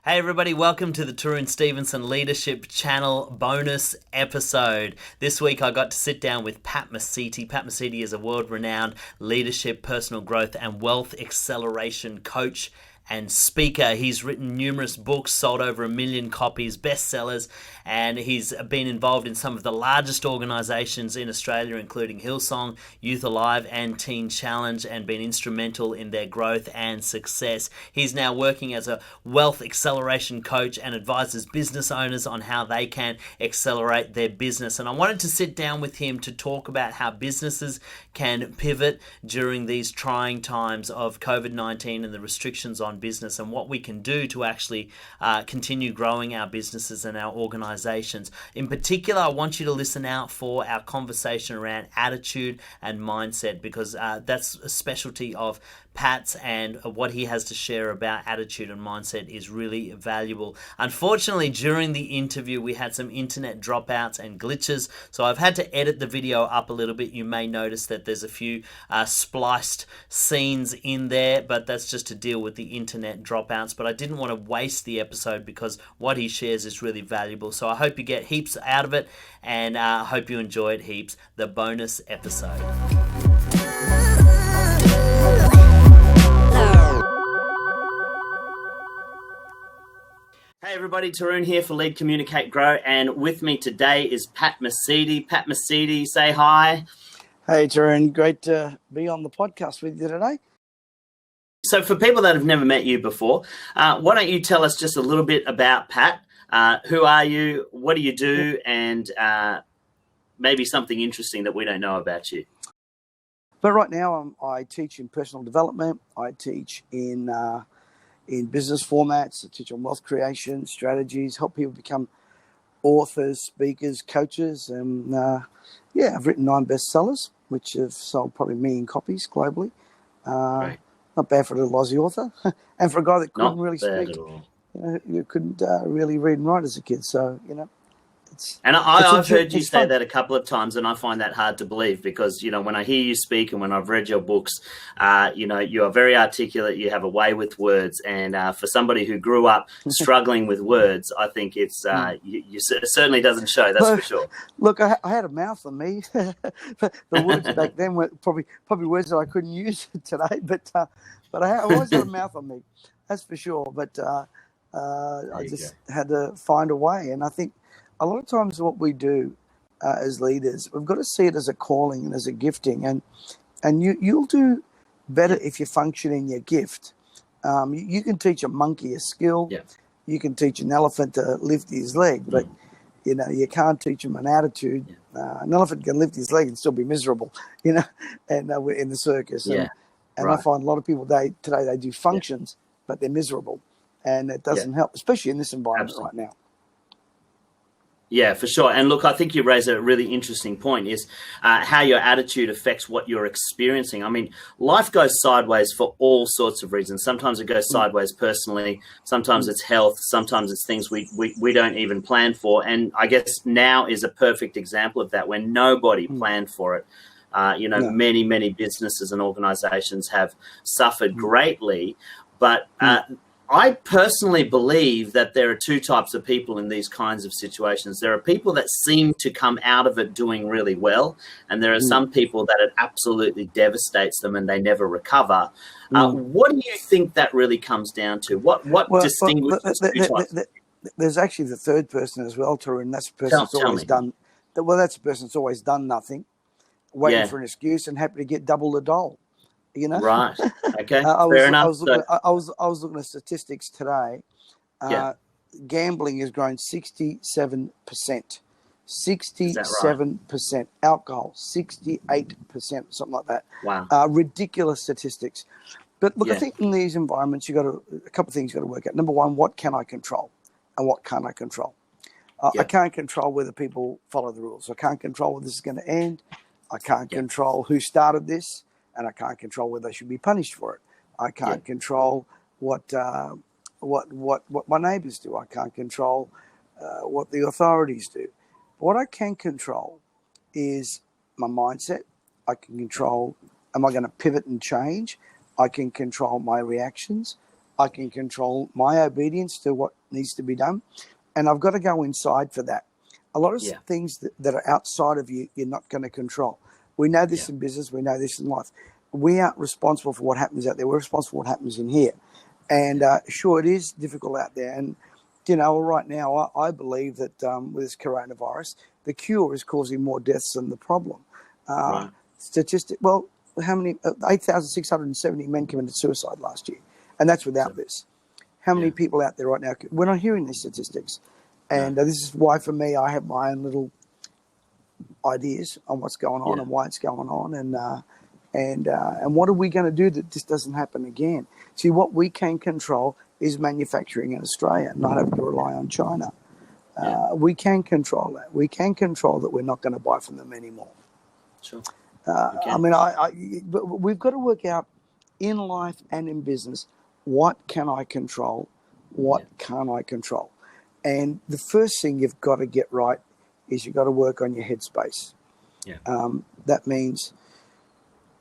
Hey everybody, welcome to the Tarun Stevenson Leadership Channel bonus episode. This week I got to sit down with Pat Mesiti. Pat Mesiti is a world-renowned leadership, personal growth and wealth acceleration coach and speaker. He's written numerous books, sold over 1 million copies, bestsellers, and he's been involved in some of the largest organisations in Australia, including Hillsong, Youth Alive and Teen Challenge, and been instrumental in their growth and success. He's now working as a wealth acceleration coach and advises business owners on how they can accelerate their business. And I wanted to sit down with him to talk about how businesses can pivot during these trying times of COVID-19 and the restrictions on business, and what we can do to actually continue growing our businesses and our organizations. In particular, I want you to listen out for our conversation around attitude and mindset, because that's a specialty of Pat's, and what he has to share about attitude and mindset is really valuable. Unfortunately, during the interview, we had some internet dropouts and glitches, so I've had to edit the video up a little bit. You may notice that there's a few spliced scenes in there, but that's just to deal with the internet dropouts. But I didn't want to waste the episode because what he shares is really valuable. So I hope you get heaps out of it, and I hope you enjoy it heaps, the bonus episode. Hey everybody, Tarun here for Lead, Communicate, Grow, and with me today is Pat Mesiti. Pat Mesiti, say hi. Hey Tarun, great to be on the podcast with you today. So for people that have never met you before, why don't you tell us just a little bit about Pat? Who are you, what do you do, and maybe something interesting that we don't know about you. But right now I teach in personal development, I teach in business formats, I teach on wealth creation, strategies, help people become authors, speakers, coaches, and I've written 9 bestsellers, which have sold probably 1 million copies globally. Right. Not bad for a little Aussie author, and for a guy that couldn't Not really bad speak. at all. You couldn't really read and write as a kid, so And I've heard you say fun. that a couple of times, and I find that hard to believe because, when I hear you speak and when I've read your books, you are very articulate, you have a way with words, and for somebody who grew up struggling with words, I think it's it certainly doesn't show, that's for sure. Look, I had a mouth on me. The words back then were probably words that I couldn't use today, but I always had a mouth on me, that's for sure. But I just had to find a way, and I think a lot of times what we do as leaders, we've got to see it as a calling and as a gifting, and you'll do better if you function in your gift. You can teach a monkey a skill. Yeah. You can teach an elephant to lift his leg, but you can't teach him an attitude. Yeah. An elephant can lift his leg and still be miserable, and we're in the circus. And right. I find a lot of people today they do functions, but they're miserable, and it doesn't help, especially in this environment right now. Yeah, for sure. And look, I think you raise a really interesting point, is how your attitude affects what you're experiencing. I mean, life goes sideways for all sorts of reasons. Sometimes it goes sideways personally. Sometimes it's health. Sometimes it's things we don't even plan for. And I guess now is a perfect example of that, when nobody planned for it. Many, many businesses and organizations have suffered greatly. But I personally believe that there are 2 types of people in these kinds of situations. There are people that seem to come out of it doing really well, and there are some people that it absolutely devastates them and they never recover. What do you think that really comes down to? What distinguishes 2 types? There's actually the third person as well, Tarun. That's a person that's always done. Well, that's a person that's always done nothing, waiting for an excuse, and happy to get double the dole. Right. Okay. Fair enough. I was looking at statistics today. Gambling has grown 67%. 67%. Right? Alcohol, 68%, something like that. Wow. Ridiculous statistics. But look, I think in these environments, a couple of things you got to work out. Number one, what can I control, and what can't I control? I can't control whether people follow the rules. I can't control whether this is going to end. I can't control who started this. And I can't control whether they should be punished for it. I can't control what my neighbours do. I can't control what the authorities do. What I can control is my mindset. I can control, am I going to pivot and change? I can control my reactions. I can control my obedience to what needs to be done. And I've got to go inside for that. A lot of things that are outside of you, you're not going to control. We know this in business. We know this in life. We aren't responsible for what happens out there. We're responsible for what happens in here. And sure, it is difficult out there. And, right now, I believe that with this coronavirus, the cure is causing more deaths than the problem. Right. How many? 8,670 men committed suicide last year. And that's without this. How many people out there right now? We're not hearing these statistics. And this is why, for me, I have my own little ideas on what's going on and why it's going on. And what are we going to do that this doesn't happen again? See, what we can control is manufacturing in Australia, not having to rely on China. We can control that. We can control that we're not going to buy from them anymore. Sure. But we've got to work out in life and in business, what can I control? What can't I control? And the first thing you've got to get right is you've got to work on your headspace. That means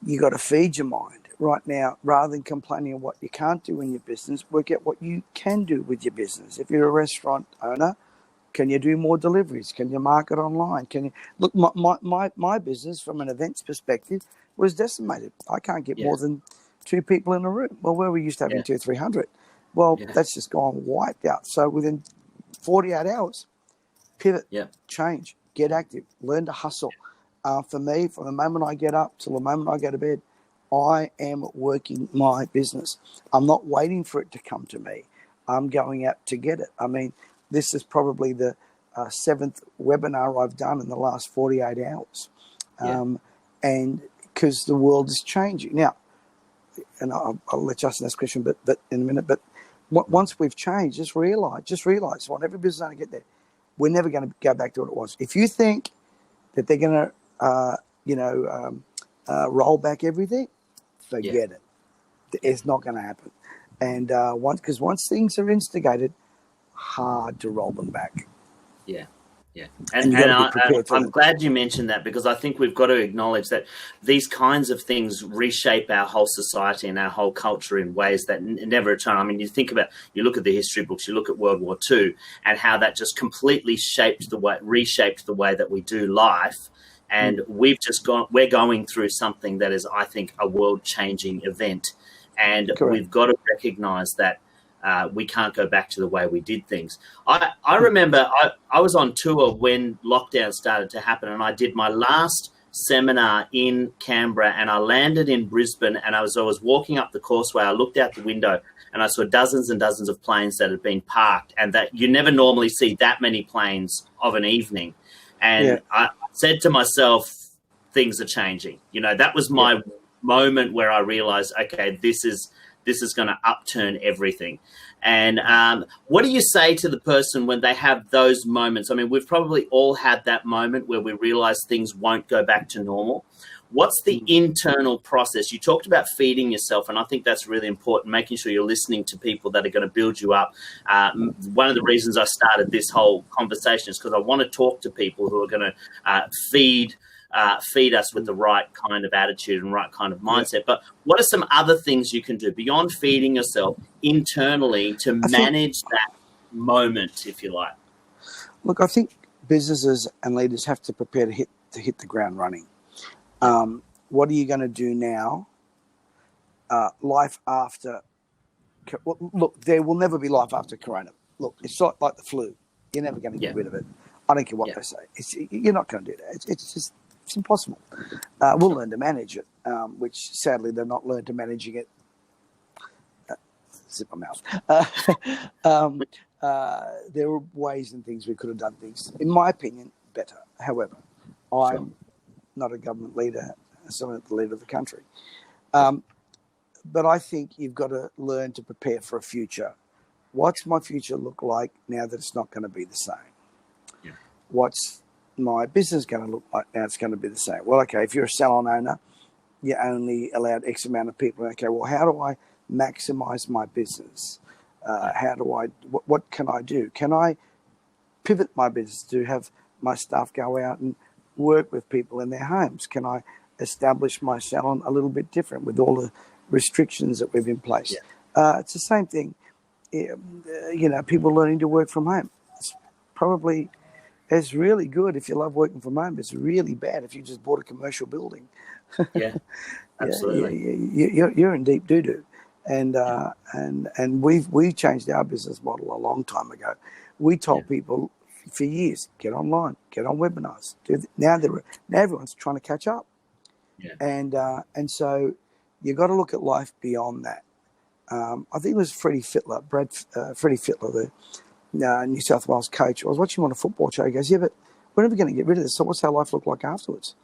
you got to feed your mind. Right now, rather than complaining of what you can't do in your business, work out what you can do with your business. If you're a restaurant owner, can you do more deliveries? Can you market online? Can you look? My business, from an events perspective, was decimated. I can't get more than 2 people in a room. Well, where we used to having 200-300. Well, that's just gone wiped out. So within 48 hours, pivot, change, get active, learn to hustle. For me, from the moment I get up till the moment I go to bed, I am working my business. I'm not waiting for it to come to me. I'm going out to get it. I mean, this is probably the 7th webinar I've done in the last 48 hours. And because the world is changing. Now, and I'll let Justin ask a question but in a minute, but once we've changed, just realize, what every business owner get there, we're never going to go back to what it was. If you think that they're going to, roll back everything, forget it. It's not going to happen. And once things are instigated, hard to roll them back. And I'm glad you mentioned that, because I think we've got to acknowledge that these kinds of things reshape our whole society and our whole culture in ways that never return. I mean, you look at the history books, you look at World War II, and how that just completely reshaped the way that we do life. And we're going through something that is, I think, a world-changing event. And we've got to recognize that we can't go back to the way we did things. I remember I was on tour when lockdown started to happen, and I did my last seminar in Canberra, and I landed in Brisbane, and I was walking up the causeway. I looked out the window and I saw dozens and dozens of planes that had been parked, and that you never normally see that many planes of an evening. And I said to myself, things are changing. That was my moment where I realized, okay, this is going to upturn everything. And what do you say to the person when they have those moments? I mean, we've probably all had that moment where we realize things won't go back to normal. What's the internal process? You talked about feeding yourself, and I think that's really important, making sure you're listening to people that are going to build you up. One of the reasons I started this whole conversation is because I want to talk to people who are going to feed us with the right kind of attitude and right kind of mindset. But what are some other things you can do beyond feeding yourself internally to manage that moment, if you like? Look, I think businesses and leaders have to prepare to hit the ground running. What are you going to do now? Life after. Look, there will never be life after Corona. Look, it's not like the flu. You're never going to get rid of it. I don't care what they say. You're not going to do that. It's impossible. We'll learn to manage it, which sadly they're not learned to managing it. Zip my mouth. There were ways and things we could have done things, in my opinion, better. However, I'm not a government leader, so I'm not the leader of the country. But I think you've got to learn to prepare for a future. What's my future look like now that it's not going to be the same? What's my business going to look like now it's going to be the same? Well, okay, if you're a salon owner, you're only allowed X amount of people. Okay, well, how do I maximize my business? What can I do? Can I pivot my business to have my staff go out and work with people in their homes? Can I establish my salon a little bit different with all the restrictions that we've in place? It's the same thing. People learning to work from home. It's really good if you love working from home. It's really bad if you just bought a commercial building. Yeah, absolutely. You're in deep doo-doo. And we've changed our business model a long time ago. We told people for years, get online, get on webinars. Now everyone's trying to catch up. Yeah. And so you got to look at life beyond that. I think it was Freddie Fittler, the New South Wales coach. I was watching him on a football show. He goes, yeah, but we're never going to get rid of this. So what's our life look like afterwards?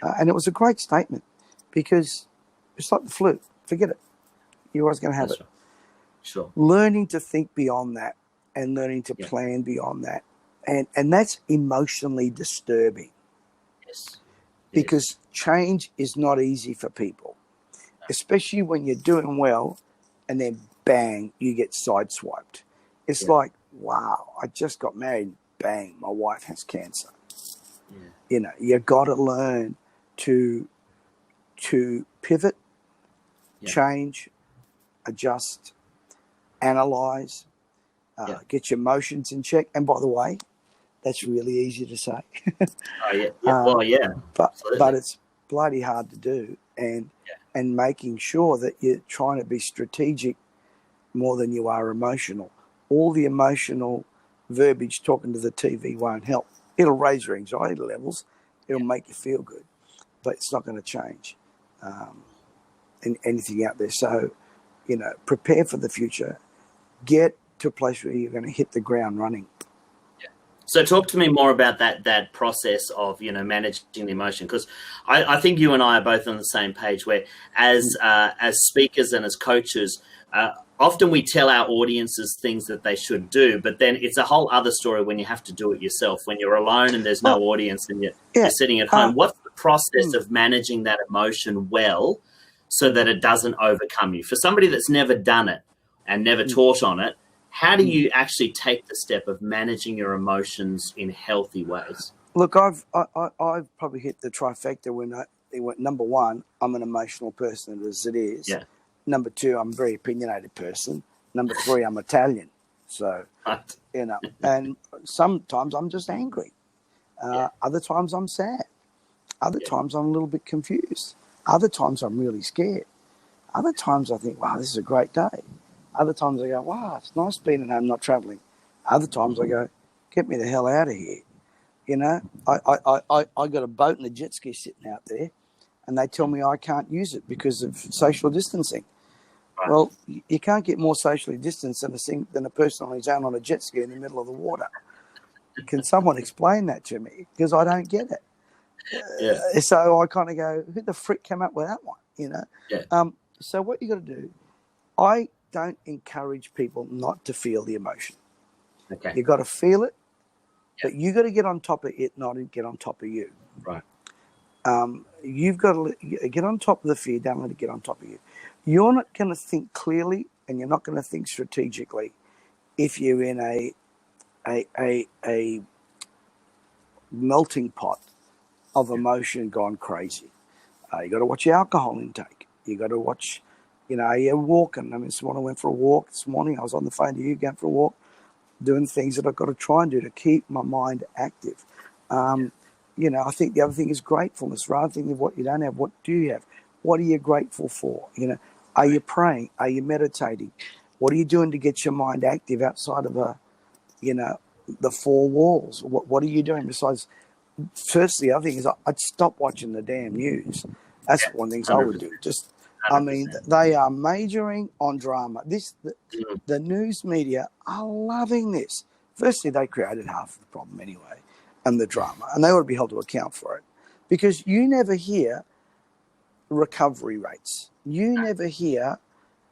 And it was a great statement, because it's like the flu. Forget it. You're always going to have it. Right. Sure. Learning to think beyond that and learning to plan beyond that. And that's emotionally disturbing. Yes. Because change is not easy for people, especially when you're doing well and then bang, you get sideswiped. It's like, wow, I just got married. Bang, my wife has cancer. Yeah. You got to learn to pivot, change, adjust, analyze, get your emotions in check. And by the way, that's really easy to say. But it's bloody hard to do. And making sure that you're trying to be strategic more than you are emotional. All the emotional verbiage talking to the TV won't help. It'll raise your anxiety levels. It'll make you feel good, but it's not going to change anything out there. So, prepare for the future. Get to a place where you're going to hit the ground running. So talk to me more about that process of, managing the emotion, because I think you and I are both on the same page, where as speakers and as coaches, often we tell our audiences things that they should do, but then it's a whole other story when you have to do it yourself, when you're alone and there's no audience and you're sitting at home. What's the process of managing that emotion well so that it doesn't overcome you? For somebody that's never done it and never taught on it, how do you actually take the step of managing your emotions in healthy ways? Look, I've probably hit the trifecta when number one, I'm an emotional person as it is. Yeah. Number two, I'm a very opinionated person. Number three, I'm Italian. So, and sometimes I'm just angry. Other times I'm sad. Other times I'm a little bit confused. Other times I'm really scared. Other times I think, wow, this is a great day. Other times I go, wow, it's nice being at home, not travelling. Other times I go, get me the hell out of here. I got a boat and a jet ski sitting out there, and they tell me I can't use it because of social distancing. Right. Well, you can't get more socially distanced than a person on his own on a jet ski in the middle of the water. Can someone explain that to me? Because I don't get it. So I kind of go, who the frick came up with that one? So what you got to do, I don't encourage people not to feel the emotion. Okay. You got to feel it, but you got to get on top of it, not get on top of you. Right. You've got to get on top of the fear. Don't let it get on top of you. You're not going to think clearly, and you're not going to think strategically if you're in a melting pot of emotion gone crazy. You got to watch your alcohol intake. You got to watch. You're walking. I mean, this morning I went for a walk. This morning I was on the phone to you, going for a walk, doing things that I've got to try and do to keep my mind active. I think the other thing is gratefulness. Rather than thinking of what you don't have, what do you have? What are you grateful for? Are you praying? Are you meditating? What are you doing to get your mind active outside of the four walls? What are you doing besides? First, the other thing is I'd stop watching the damn news. That's one of the things 100%. I would do. They are majoring on drama. The news media are loving this. Firstly, they created half of the problem anyway, and the drama, and they ought to be held to account for it, because you never hear recovery rates. You never hear,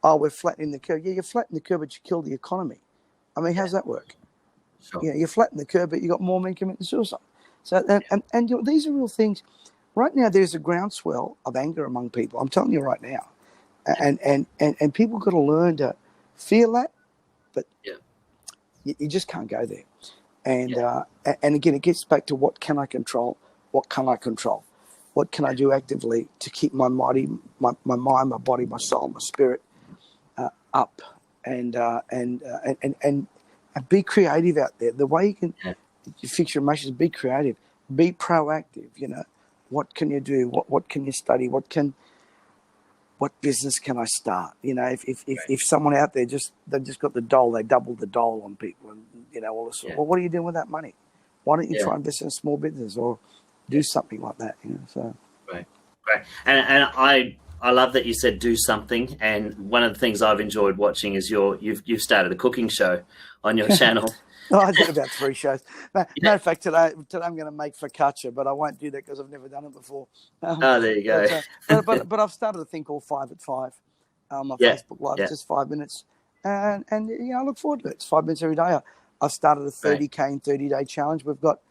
we're flattening the curve. Yeah, you're flattening the curve, but you kill the economy. I mean, how's that work? Sure. You flatten the curve, but you got more men committing suicide. So, and these are real things. Right now, there's a groundswell of anger among people. I'm telling you right now, and people got to learn to feel that, but you just can't go there. And again, it gets back to what can I control? What can I control? What can I do actively to keep my mind, my body, my soul, my spirit up, and be creative out there. The way you can fix your emotions, be creative, be proactive. What can you do? What can you study? What business can I start? If someone out there they've just got the dole, they doubled the dole on people, and all this. Well, what are you doing with that money? Why don't you try and invest in a small business or do something like that? So great. And I love that you said do something. And one of the things I've enjoyed watching is you've started a cooking show on your channel. I did about 3 shows. No, in fact, today I'm going to make focaccia, but I won't do that because I've never done it before. There you go. But I've started a thing called 5 at 5 on my Facebook Live. It's just 5 minutes, and I look forward to it. It's 5 minutes every day. I've started a 30K in 30-day challenge. We've got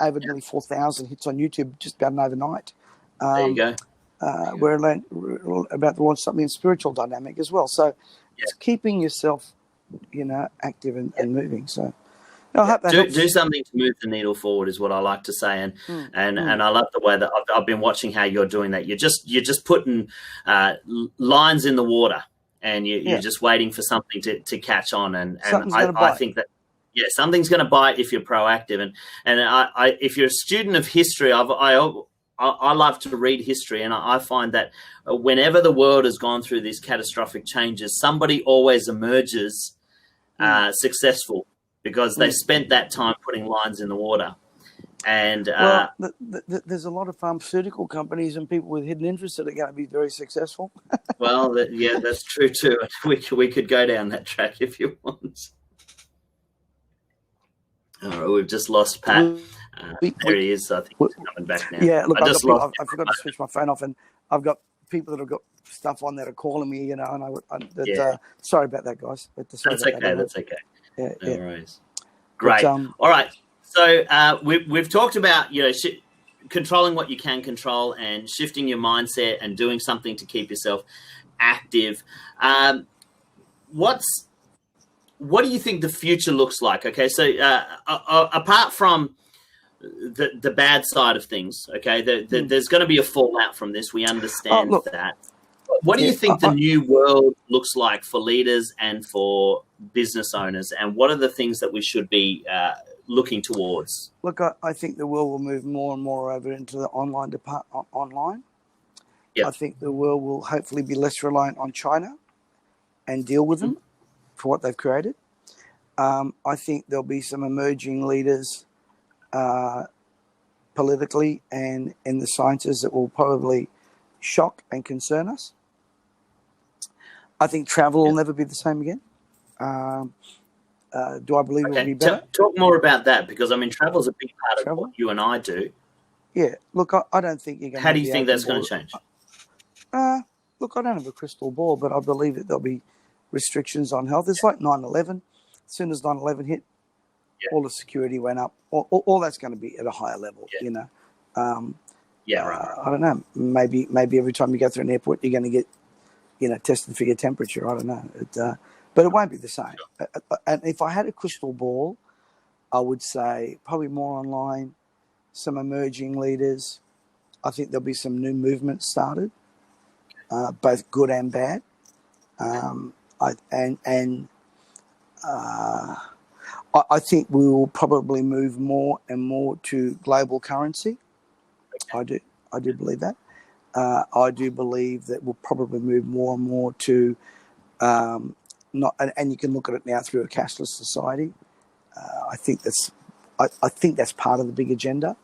over nearly 4,000 hits on YouTube just about an overnight. There you go. We're about to launch something in spiritual dynamic as well. So it's keeping yourself, active and moving. So. Do something to move the needle forward is what I like to say, and I love the way that I've been watching how you're doing that. You're just putting lines in the water, and you're just waiting for something to catch on. And I think that something's going to bite if you're proactive. And if you're a student of history, I love to read history, and I find that whenever the world has gone through these catastrophic changes, somebody always emerges successful. Because they spent that time putting lines in the water. And there's a lot of pharmaceutical companies and people with hidden interests that are going to be very successful. Well, that's true too. We could go down that track if you want. All right, we've just lost Pat. There he is. I think he's coming back now. Yeah, look, I forgot to switch my phone off, and I've got people that have got stuff on that are calling me, and sorry about that, guys. That's okay. That's okay. No worries. Great. All right. So we've talked about controlling what you can control and shifting your mindset and doing something to keep yourself active. What do you think the future looks like? Okay, so apart from the bad side of things, okay, there's going to be a fallout from this. We understand that. What do you think the new world looks like for leaders and for business owners, and what are the things that we should be looking towards? Look, I think the world will move more and more over into the online online. Yep. I think the world will hopefully be less reliant on China and deal with them for what they've created. I think there'll be some emerging leaders politically and in the sciences that will probably shock and concern us. I think travel will never be the same again. Do I believe it will be better? Talk more about that, because travel is a big part of what you and I do. Yeah, look, I don't think you're going to. How do you think that's going to change? Look, I don't have a crystal ball, but I believe that there'll be restrictions on health. It's like 9/11. As soon as 9/11 hit, all the security went up. All that's going to be at a higher level, right. I don't know. Maybe every time you go through an airport, you're going to get, tested for your temperature. I don't know. But it won't be the same. And if I had a crystal ball, I would say probably more online, some emerging leaders. I think there'll be some new movements started, both good and bad. I think we will probably move more and more to global currency. I do believe that. I do believe that we'll probably move more and more to and you can look at it now through a cashless society. I think that's part of the big agenda,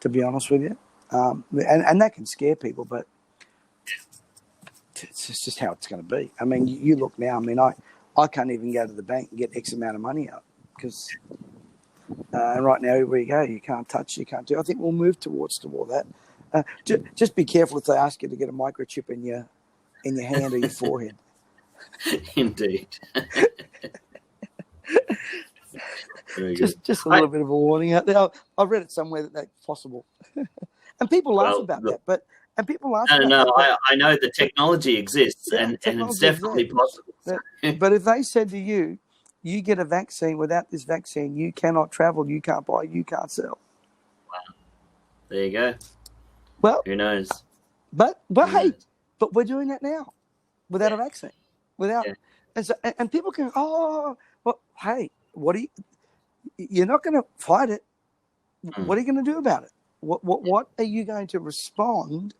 to be honest with you. And that can scare people, but it's just how it's going to be. You look now. I can't even go to the bank and get X amount of money out because right now everywhere you go, you can't touch, you can't do. I think we'll move towards that. Just be careful if they ask you to get a microchip in your hand or your forehead. Indeed. just a little bit of a warning out there. I read it somewhere that that's possible, and people laugh about that. But people laugh. I know the technology exists, and it's definitely possible. But if they said to you, "You get a vaccine. Without this vaccine, you cannot travel, you can't buy, you can't sell." Wow. There you go. Well, who knows? But hey, but we're doing that now without a vaccine. And people can, oh, well, hey, you're not going to fight it. What are you going to do about it? What are you going to respond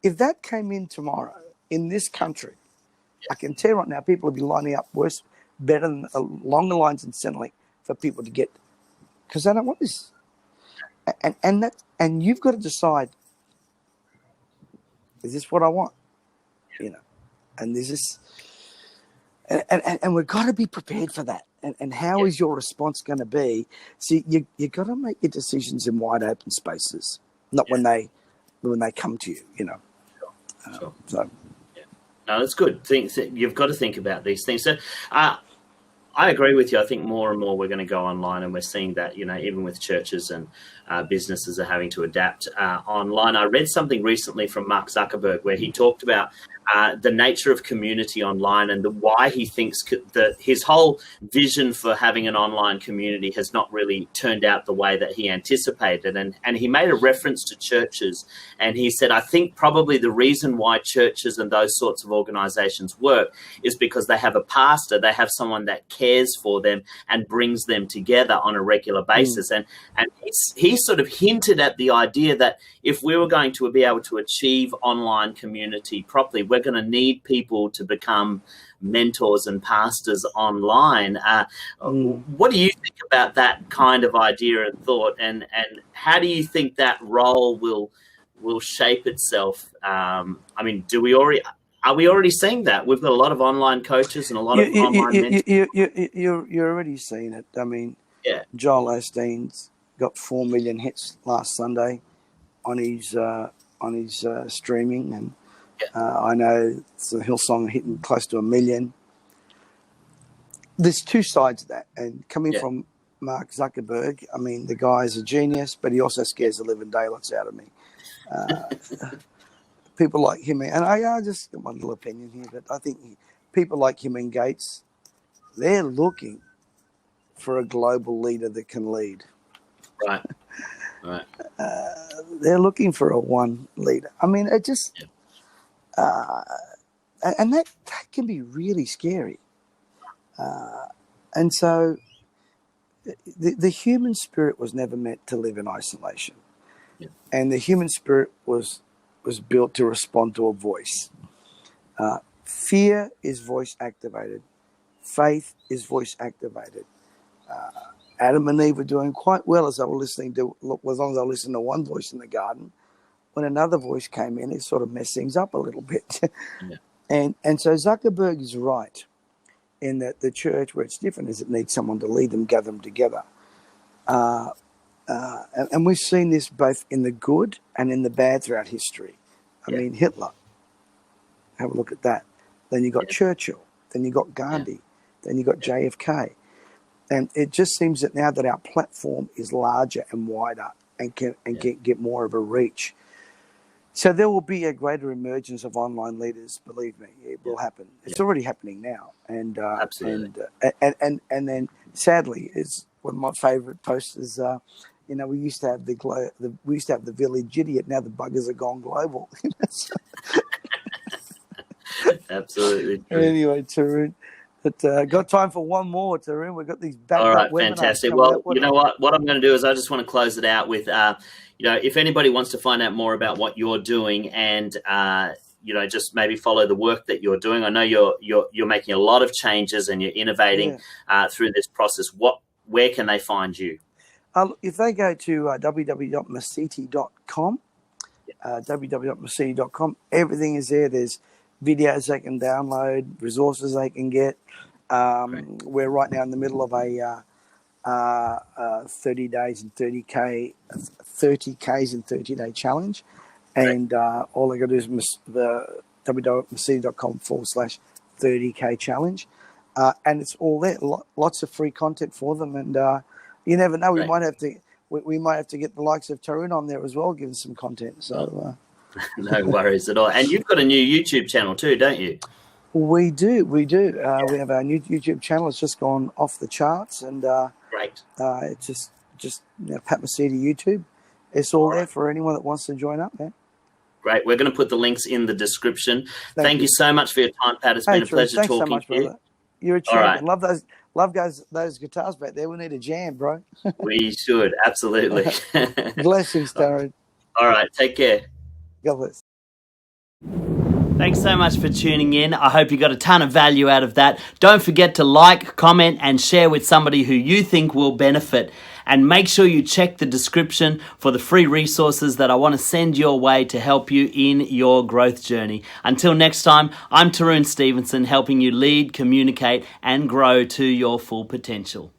if that came in tomorrow in this country? I can tell you right now, people will be lining up better than along the lines in Centrelink for people to get, because they don't want this. And you've got to decide, is this what I want? And this is, and we've got to be prepared for that. And how is your response going to be? See, you got to make your decisions in wide open spaces, not when they come to you. Sure. So. No, that's good. You've got to think about these things. So, I agree with you. I think more and more we're going to go online, and we're seeing that, even with churches and businesses are having to adapt online. I read something recently from Mark Zuckerberg where he talked about the nature of community online and why he thinks that his whole vision for having an online community has not really turned out the way that he anticipated. And he made a reference to churches, and he said, I think probably the reason why churches and those sorts of organizations work is because they have a pastor, they have someone that cares for them and brings them together on a regular basis. And he sort of hinted at the idea that if we were going to be able to achieve online community properly, we're going to need people to become mentors and pastors online. What do you think about that kind of idea and thought, and how do you think that role will shape itself? I mean, are we already seeing that? We've got a lot of online coaches and a lot of online mentors. You're already seeing it. I mean, Joel Osteen's got 4 million hits last Sunday on his streaming, and I know Hillsong hitting close to 1 million. There's two sides of that, and coming from Mark Zuckerberg, I mean, the guy's a genius, but he also scares the living daylights out of me. People like him, and I just got my little opinion here, but I think people like him and Gates, they're looking for a global leader that can lead. Right. They're looking for a one leader. I mean, it just, and that can be really scary. And so the human spirit was never meant to live in isolation. Yeah. And the human spirit was built to respond to a voice. Fear is voice activated. Faith is voice activated. Adam and Eve were doing quite well as long as they were listening to one voice in the garden. When another voice came in, it sort of messed things up a little bit. And so Zuckerberg is right in that the church, where it's different, is it needs someone to lead them, gather them together. And we've seen this both in the good and in the bad throughout history. I mean, Hitler, have a look at that. Then you got Churchill. Then you got Gandhi. Then you got JFK. And it just seems that now that our platform is larger and wider and can get more of a reach. So there will be a greater emergence of online leaders, believe me. It will happen. It's already happening now. And absolutely. And then sadly, is one of my favourite posts is we used to have the village idiot. Now the buggers are gone global. Absolutely true. Anyway, Tarun, but got time for one more, Tarun. We've got these back-up webinars. All right, fantastic. Well, you know what? What I'm going to do is I just want to close it out with, if anybody wants to find out more about what you're doing and just maybe follow the work that you're doing. I know you're making a lot of changes and you're innovating through this process. Where can they find you? If they go to www.mesiti.com, www.mesiti.com, everything is there. There's videos they can download, resources they can get. We're right now in the middle of a 30 days and 30Ks in 30-day challenge. And all they got to do is the www.mesiti.com/30K challenge. And it's all there. Lots of free content for them. And you never know, we might have to get the likes of Tarun on there as well, giving some content. So no worries at all. And you've got a new YouTube channel too, don't you? We do. We have our new YouTube channel. It's just gone off the charts, and great. It's just Pat Mesiti YouTube. It's all there for anyone that wants to join up, man. Great. We're going to put the links in the description. Thank you so much for your time, Pat. It's been a pleasure talking to you. Brother. You're a All right. champion. Love those guitars back there. We need a jam, bro. We should, absolutely. Blessings, Tarun. All right, take care. God bless. Thanks so much for tuning in. I hope you got a ton of value out of that. Don't forget to like, comment, and share with somebody who you think will benefit. And make sure you check the description for the free resources that I want to send your way to help you in your growth journey. Until next time, I'm Tarun Stevenson, helping you lead, communicate, and grow to your full potential.